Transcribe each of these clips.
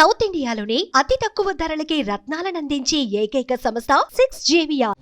South ఇండియాలోని అతి తక్కువ ధరలకి రత్నాలనందించే ఏకైక సంస్థ 6JVR.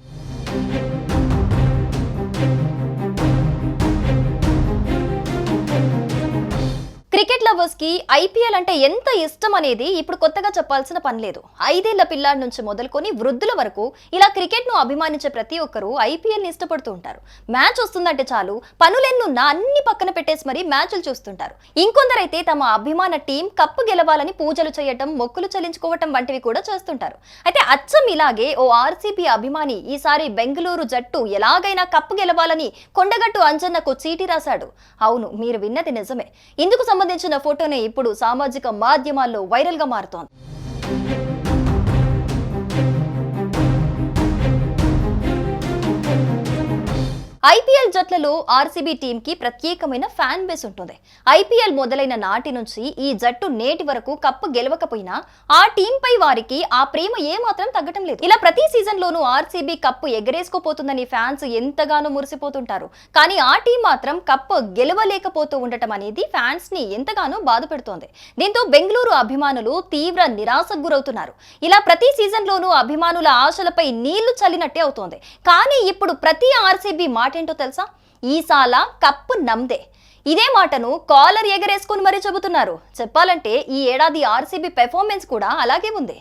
క్రికెట్ లవర్స్ కి ఐపీఎల్ అంటే ఎంత ఇష్టం అనేది ఇప్పుడు కొత్తగా చెప్పాల్సిన పని లేదు. 5 ఏళ్ల పిల్లాడి నుంచి మొదలుకొని వృద్ధుల వరకు ఇలా క్రికెట్ ను అభిమానించే ప్రతి ఒక్కరూ ఐపీఎల్ ని ఇష్టపడుతూ ఉంటారు. మ్యాచ్ వస్తుందంటే చాలు పనులెన్నున్నా అన్ని పక్కన పెట్టేసి మరీ మ్యాచ్లు చూస్తుంటారు. ఇంకొందరైతే తమ అభిమాన టీం కప్పు గెలవాలని పూజలు చేయటం, మొక్కులు చెల్లించుకోవటం వంటివి కూడా చేస్తుంటారు. అయితే అచ్చం ఇలాగే ఓ ఆర్సీబీ అభిమాని ఈసారి బెంగళూరు జట్టు ఎలాగైనా కప్పు గెలవాలని కొండగట్టు అంజన్నకు చీటీ రాశాడు. అవును, మీరు విన్నది నిజమే. ఇందుకు సంబంధించిన ఫోటోనే ఇప్పుడు సామాజిక మాధ్యమాల్లో వైరల్ గా మారుతోంది. ఐపీఎల్ జట్లలో ఆర్సీబీ టీం కి ప్రత్యేకమైన ఫ్యాన్ బేస్ ఉంటుంది. ఐపీఎల్ మొదలైన నాటి నుంచి ఈ జట్టు నేటి వరకు కప్పు గెలవకపోయినా ఆ టీం పై వారికి ఆ ప్రేమ ఏమాత్రం తగ్గటం లేదు. ఇలా ప్రతి సీజన్ లోనూ ఆర్సీబీ కప్పు ఎగరేసుకోపోతుందని ఫ్యాన్స్ ఎంతగానో మురిసిపోతుంటారు. కానీ ఆ టీం మాత్రం కప్పు గెలవలేకపోతూ ఉండటం అనేది ఫ్యాన్స్ ని ఎంతగానో బాధ పెడుతోంది. దీంతో బెంగళూరు అభిమానులు తీవ్ర నిరాశకు గురవుతున్నారు. ఇలా ప్రతి సీజన్ లోనూ అభిమానుల ఆశలపై నీళ్లు చల్లినట్టే అవుతోంది. కానీ ఇప్పుడు ప్రతి ఆర్సీబీ ఏంటో తెలుసా? ఈసాల కప్పు నమ్దే. ఇదే మాటను కాలర్ ఎగరేసుకుని మరీ చెబుతున్నారు. చెప్పాలంటే ఈ ఏడాది ఆర్సీబీ పెర్ఫార్మెన్స్ కూడా అలాగే ఉంది.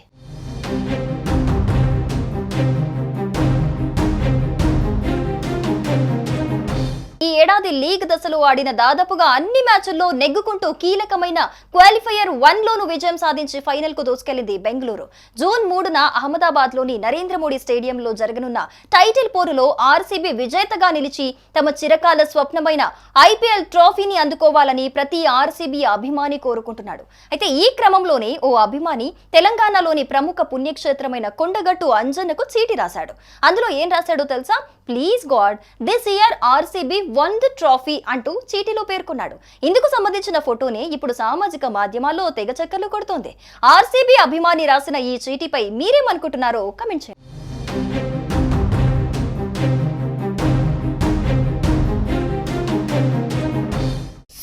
ఈ ఏడాది లీగ్ దశలో ఆడిన దాదాపుగా అన్ని మ్యాచ్ల్లో నెగ్గుకుంటూ కీలకమైన క్వాలిఫైయర్ 1 లోను విజయం సాధించి ఫైనల్ కు దూసుకెళ్లింది బెంగళూరు. జూన్ 3న అహ్మదాబాద్ లోని నరేంద్ర మోడీ స్టేడియంలో జరగనున్న టైటిల్ పోరులో ఆర్సీబీ విజేతగా నిలిచి తమ చిరకాల స్వప్నమైన ఐపీఎల్ ట్రోఫీని అందుకోవాలని ప్రతి ఆర్సీబీ అభిమాని కోరుకుంటున్నాడు. అయితే ఈ క్రమంలోనే ఓ అభిమాని తెలంగాణలోని ప్రముఖ పుణ్యక్షేత్రమైన కొండగట్టు అంజన్నకు చీటీ రాశాడు. అందులో ఏం రాశాడో తెలుసా? Please God, this year RCB one the trophy అంటూ చీటీలో పేర్కొన్నాడు. ఇందుకు సంబంధించిన ఫోటోనే ఇప్పుడు సామాజిక మాధ్యమాల్లో తెగ చక్కర్లు కొడుతోంది. ఆర్సీబీ అభిమాని రాసిన ఈ చీటీపై మీరేమనుకుంటున్నారో కామెంట్ చేయండి.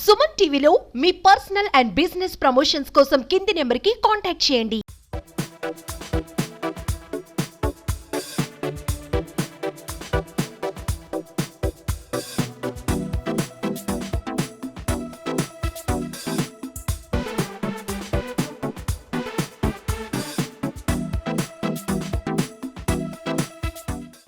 సుమన్ టీవీలో మీ పర్సనల్ అండ్ బిజినెస్ ప్రమోషన్స్ కోసం కింది నెంబర్కి కాంటాక్ట్ చేయండి.